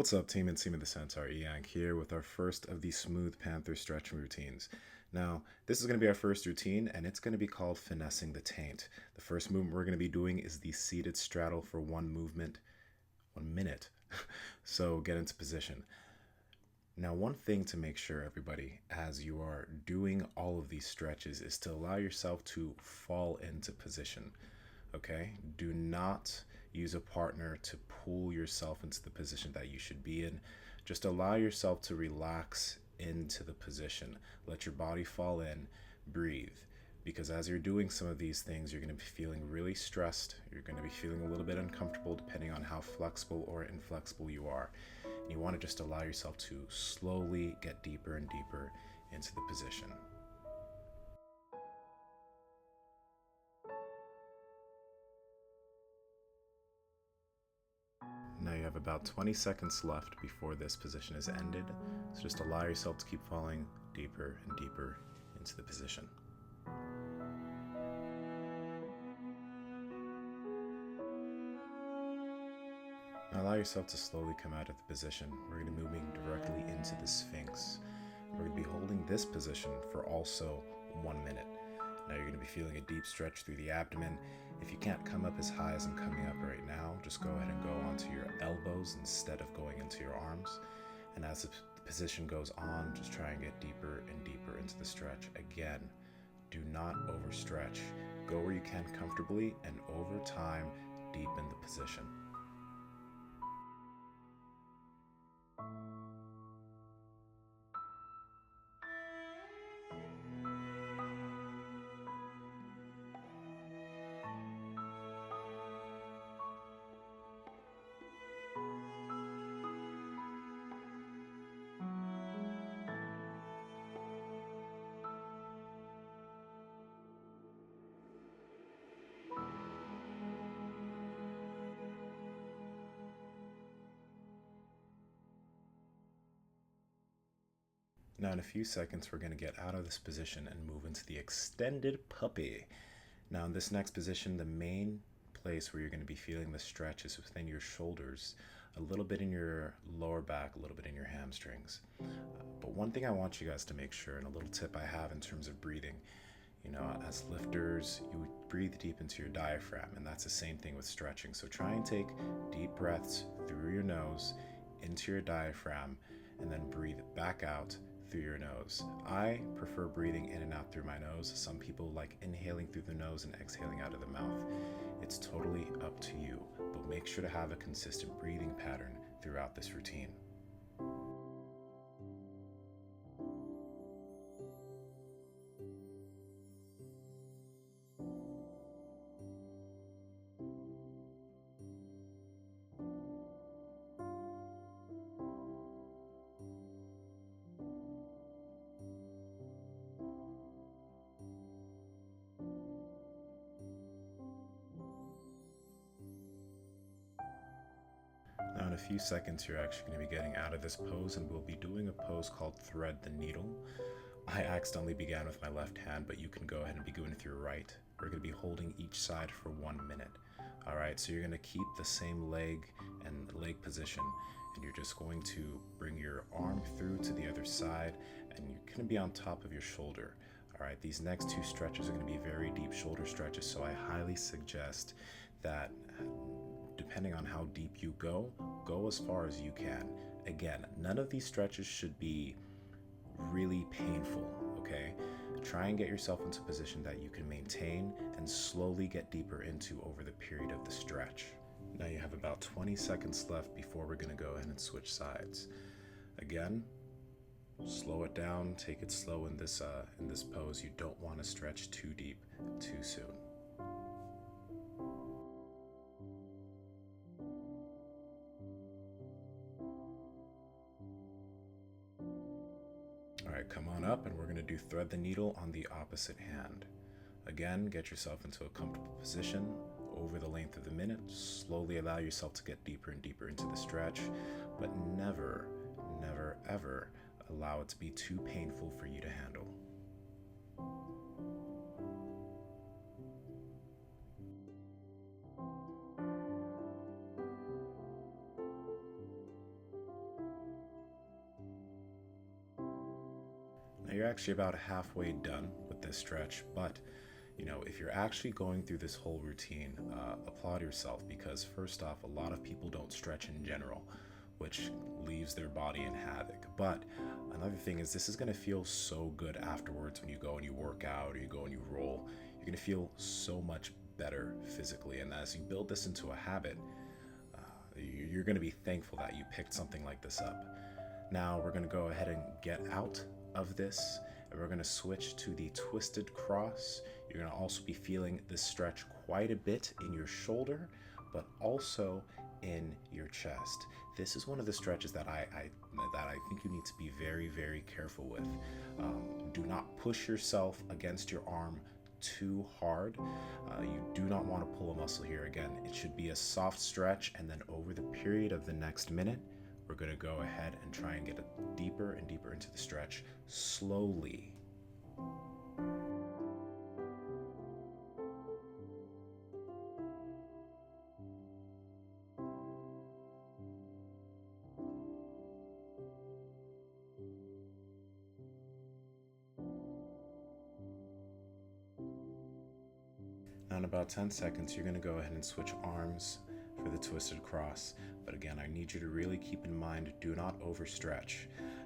What's up, team? Nsima the Centaur Inyang here with our first of the Smooth Panther stretching routines. Now, this is going to be our first routine, and it's going to be called Finessing the Taint. The first movement we're going to be doing is the seated straddle for 1 minute. So get into position. Now, one thing to make sure, everybody, as you are doing all of these stretches, is to allow yourself to fall into position. Okay? Do not use a partner to pull yourself into the position that you should be in. Just allow yourself to relax into the position. Let your body fall in, breathe. Because as you're doing some of these things, you're going to be feeling really stressed. You're going to be feeling a little bit uncomfortable depending on how flexible or inflexible you are. And you want to just allow yourself to slowly get deeper and deeper into the position. Now you have about 20 seconds left before this position is ended, so just allow yourself to keep falling deeper and deeper into the position. Now allow yourself to slowly come out of the position. We're going to be moving directly into the sphinx. We're going to be holding this position for also 1 minute. Now you're going to be feeling a deep stretch through the abdomen. If you can't come up as high as I'm coming up right now, just go ahead and go onto your elbows instead of going into your arms. And as the position goes on, just try and get deeper and deeper into the stretch. Again, do not overstretch. Go where you can comfortably, and over time, deepen the position. Now in a few seconds, we're going to get out of this position and move into the extended puppy. Now in this next position, the main place where you're going to be feeling the stretch is within your shoulders, a little bit in your lower back, a little bit in your hamstrings. But one thing I want you guys to make sure, and a little tip I have in terms of breathing, as lifters, you breathe deep into your diaphragm, and that's the same thing with stretching. So try and take deep breaths through your nose into your diaphragm, and then breathe back out through your nose. I prefer breathing in and out through my nose. Some people like inhaling through the nose and exhaling out of the mouth. It's totally up to you, but make sure to have a consistent breathing pattern throughout this routine. Now in a few seconds, you're actually going to be getting out of this pose, and we'll be doing a pose called Thread the Needle. I accidentally began with my left hand, but you can go ahead and be going with your right. We're going to be holding each side for 1 minute. Alright, so you're going to keep the same leg and leg position, and you're just going to bring your arm through to the other side, and you're going to be on top of your shoulder. Alright, these next 2 stretches are going to be very deep shoulder stretches, so I highly suggest that depending on how deep you go as far as you can. Again, none of these stretches should be really painful, okay? Try and get yourself into a position that you can maintain and slowly get deeper into over the period of the stretch. Now you have about 20 seconds left before we're going to go ahead and switch sides. Again, slow it down, take it slow in this pose. You don't want to stretch too deep too soon. Alright, come on up, and we're going to do Thread the Needle on the opposite hand. Again, get yourself into a comfortable position over the length of the minute. Slowly allow yourself to get deeper and deeper into the stretch, but never, never, ever allow it to be too painful for you to handle. Now you're actually about halfway done with this stretch, but you know, if you're actually going through this whole routine, applaud yourself, because first off, a lot of people don't stretch in general, which leaves their body in havoc. But another thing is, this is going to feel so good afterwards when you go and you work out or you go and you roll. You're going to feel so much better physically. And as you build this into a habit, you're going to be thankful that you picked something like this up. Now we're going to go ahead and get out of this, and we're going to switch to the twisted cross. You're going to also be feeling this stretch quite a bit in your shoulder, but also in your chest. This is one of the stretches that I think you need to be very, very careful with. Do not push yourself against your arm too hard. You do not want to pull a muscle here. Again, it should be a soft stretch, and then over the period of the next minute, we're going to go ahead and try and get deeper and deeper into the stretch slowly. Now in about 10 seconds, you're going to go ahead and switch arms for the twisted cross. But again, I need you to really keep in mind, do not overstretch.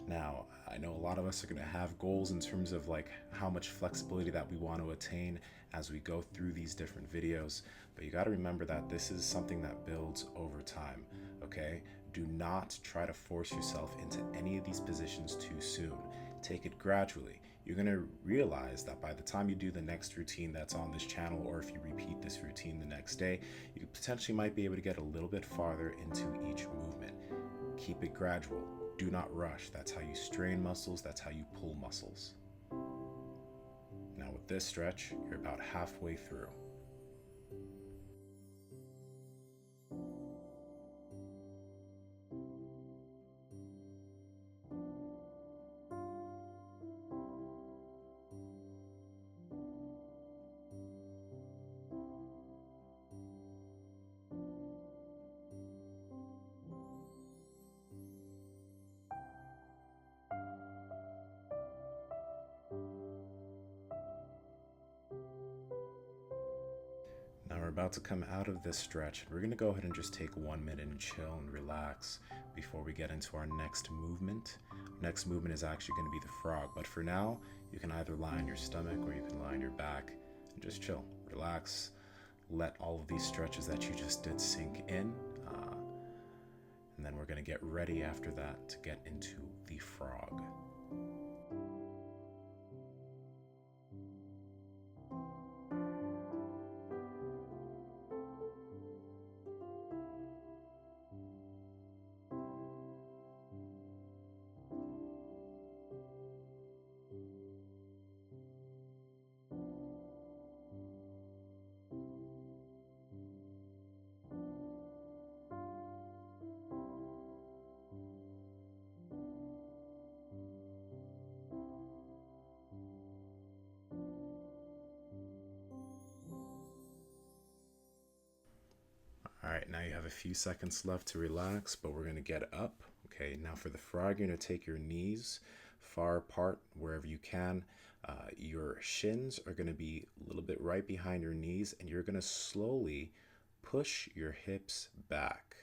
Now, I know a lot of us are going to have goals in terms of like how much flexibility that we want to attain as we go through these different videos, but you got to remember that this is something that builds over time, okay? Do not try to force yourself into any of these positions too soon. Take it gradually. You're going to realize that by the time you do the next routine that's on this channel, or if you repeat this routine the next day, you potentially might be able to get a little bit farther into each movement. Keep it gradual. Do not rush. That's how you strain muscles. That's how you pull muscles. Now with this stretch, you're about halfway through. Now we're about to come out of this stretch. We're going to go ahead and just take 1 minute and chill and relax before we get into our next movement. Next movement is actually going to be the frog, but for now, you can either lie on your stomach or you can lie on your back and just chill, relax, let all of these stretches that you just did sink in, and then we're going to get ready after that to get into the frog. All right, now you have a few seconds left to relax, but we're going to get up. Okay, now for the frog, you're going to take your knees far apart wherever you can. Your shins are going to be a little bit right behind your knees, and you're going to slowly push your hips back.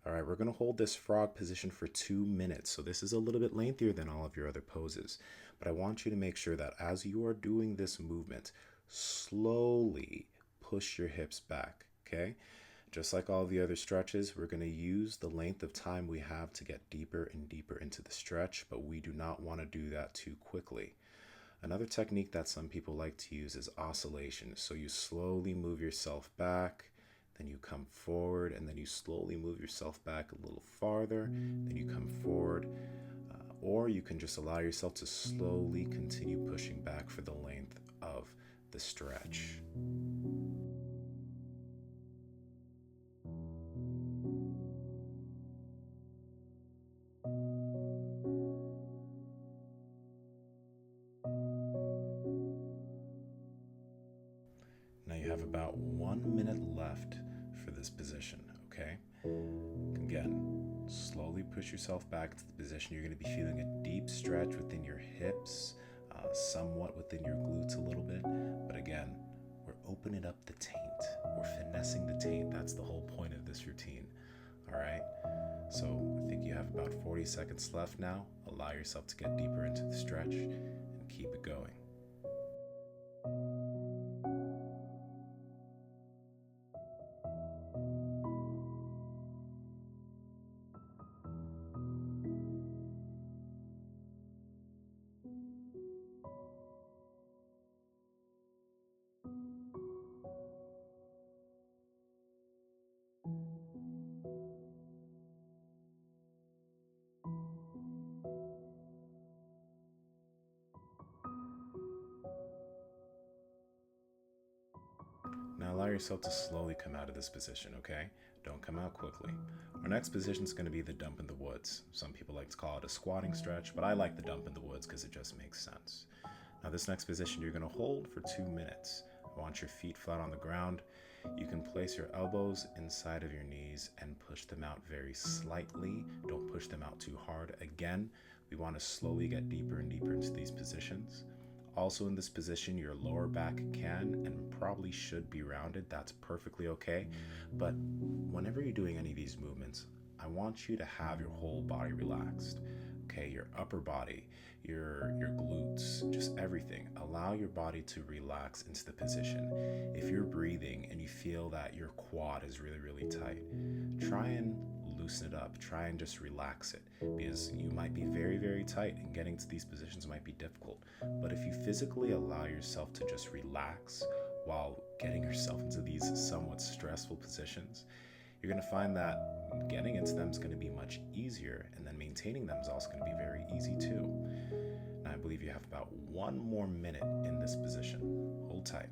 All right, we're going to hold this frog position for 2 minutes. So this is a little bit lengthier than all of your other poses, but I want you to make sure that as you are doing this movement, slowly push your hips back, okay? Just like all the other stretches, we're going to use the length of time we have to get deeper and deeper into the stretch, but we do not want to do that too quickly. Another technique that some people like to use is oscillation. So you slowly move yourself back, then you come forward, and then you slowly move yourself back a little farther, then you come forward, or you can just allow yourself to slowly continue pushing back for the length of the stretch. Now you have about 1 minute left for this position, okay? Again, slowly push yourself back to the position. You're going to be feeling a deep stretch within your hips, somewhat within your glutes a little bit. But again, we're opening up the taint. We're finessing the taint. That's the whole point of this routine. All right? So I think you have about 40 seconds left now. Allow yourself to get deeper into the stretch and keep it going. Now allow yourself to slowly come out of this position, okay? Don't come out quickly. Our next position is going to be the dump in the woods. Some people like to call it a squatting stretch, but I like the dump in the woods because it just makes sense. Now this next position you're going to hold for 2 minutes. I want your feet flat on the ground. You can place your elbows inside of your knees and push them out very slightly. Don't push them out too hard. Again, we want to slowly get deeper and deeper into these positions. Also in this position, your lower back can and probably should be rounded. That's perfectly okay. But whenever you're doing any of these movements, I want you to have your whole body relaxed. Okay, your upper body, your glutes, just everything. Allow your body to relax into the position. If you're breathing and you feel that your quad is really, really tight, try and loosen it up. Try and just relax it, because you might be very, very tight and getting to these positions might be difficult. But if you physically allow yourself to just relax while getting yourself into these somewhat stressful positions, you're going to find that getting into them is going to be much easier, and then maintaining them is also going to be very easy too. Now I believe you have about 1 more minute in this position. Hold tight.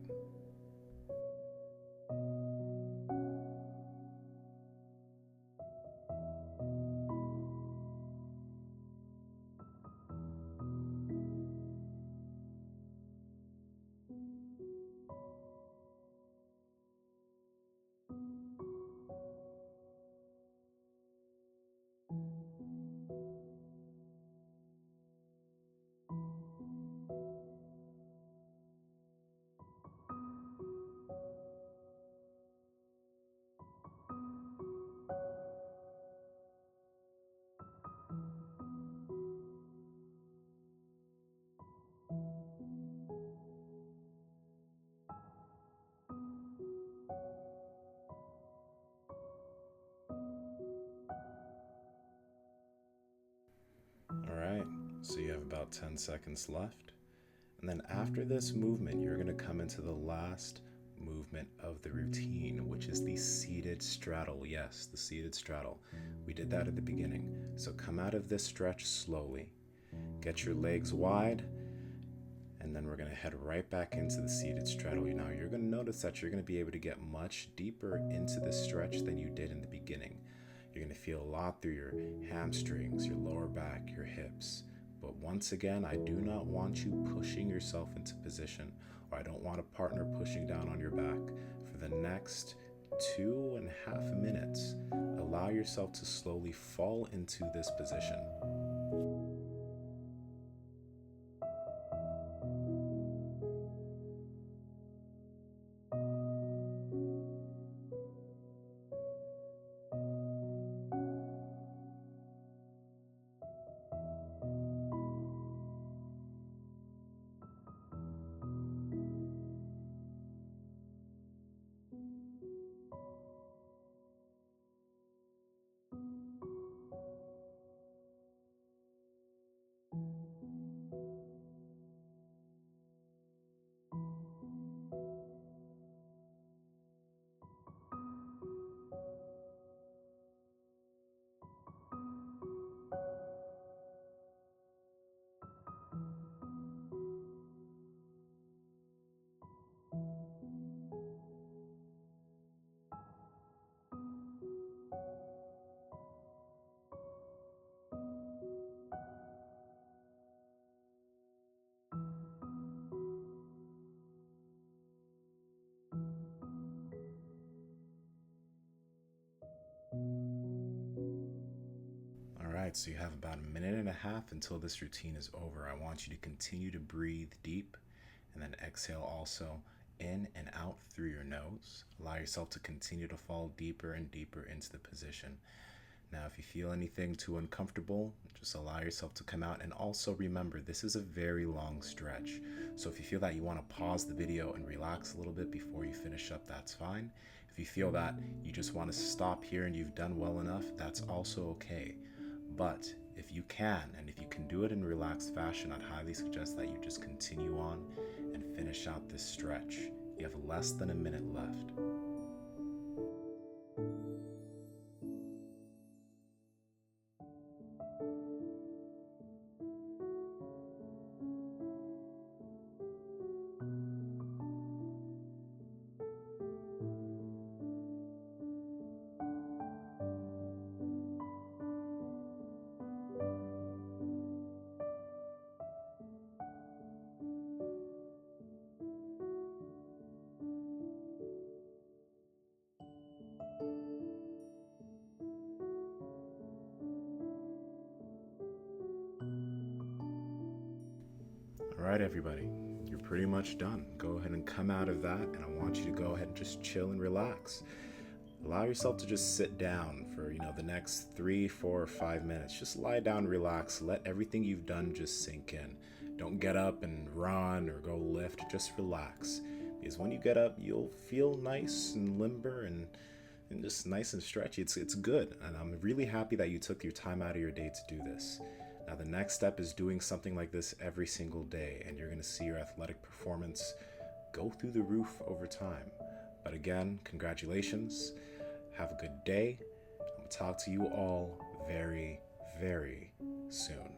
All right, so you have about 10 seconds left. And then after this movement, you're going to come into the last movement of the routine, which is the seated straddle. Yes, the seated straddle. We did that at the beginning. So come out of this stretch slowly. Get your legs wide. And then we're going to head right back into the seated straddle. Now you're going to notice that you're going to be able to get much deeper into the stretch than you did in the beginning. You're going to feel a lot through your hamstrings, your lower back, your hips. But once again, I do not want you pushing yourself into position, or I don't want a partner pushing down on your back. For the next 2.5 minutes, allow yourself to slowly fall into this position. Alright, so you have about a minute and a half until this routine is over. I want you to continue to breathe deep and then exhale also in and out through your nose. Allow yourself to continue to fall deeper and deeper into the position. Now, if you feel anything too uncomfortable, just allow yourself to come out. And also remember, this is a very long stretch. So if you feel that you want to pause the video and relax a little bit before you finish up, that's fine. If you feel that you just want to stop here and you've done well enough, that's also okay. But if you can, and if you can do it in relaxed fashion, I'd highly suggest that you just continue on and finish out this stretch. You have less than a minute left. All right, everybody, you're pretty much done. Go ahead and come out of that, and I want you to go ahead and just chill and relax. Allow yourself to just sit down for, the next 3, 4, or 5 minutes. Just lie down, relax. Let everything you've done just sink in. Don't get up and run or go lift. Just relax. Because when you get up, you'll feel nice and limber and just nice and stretchy. It's good. And I'm really happy that you took your time out of your day to do this. Now, the next step is doing something like this every single day, and you're going to see your athletic performance go through the roof over time. But again, congratulations. Have a good day. I'm going to talk to you all very, very soon.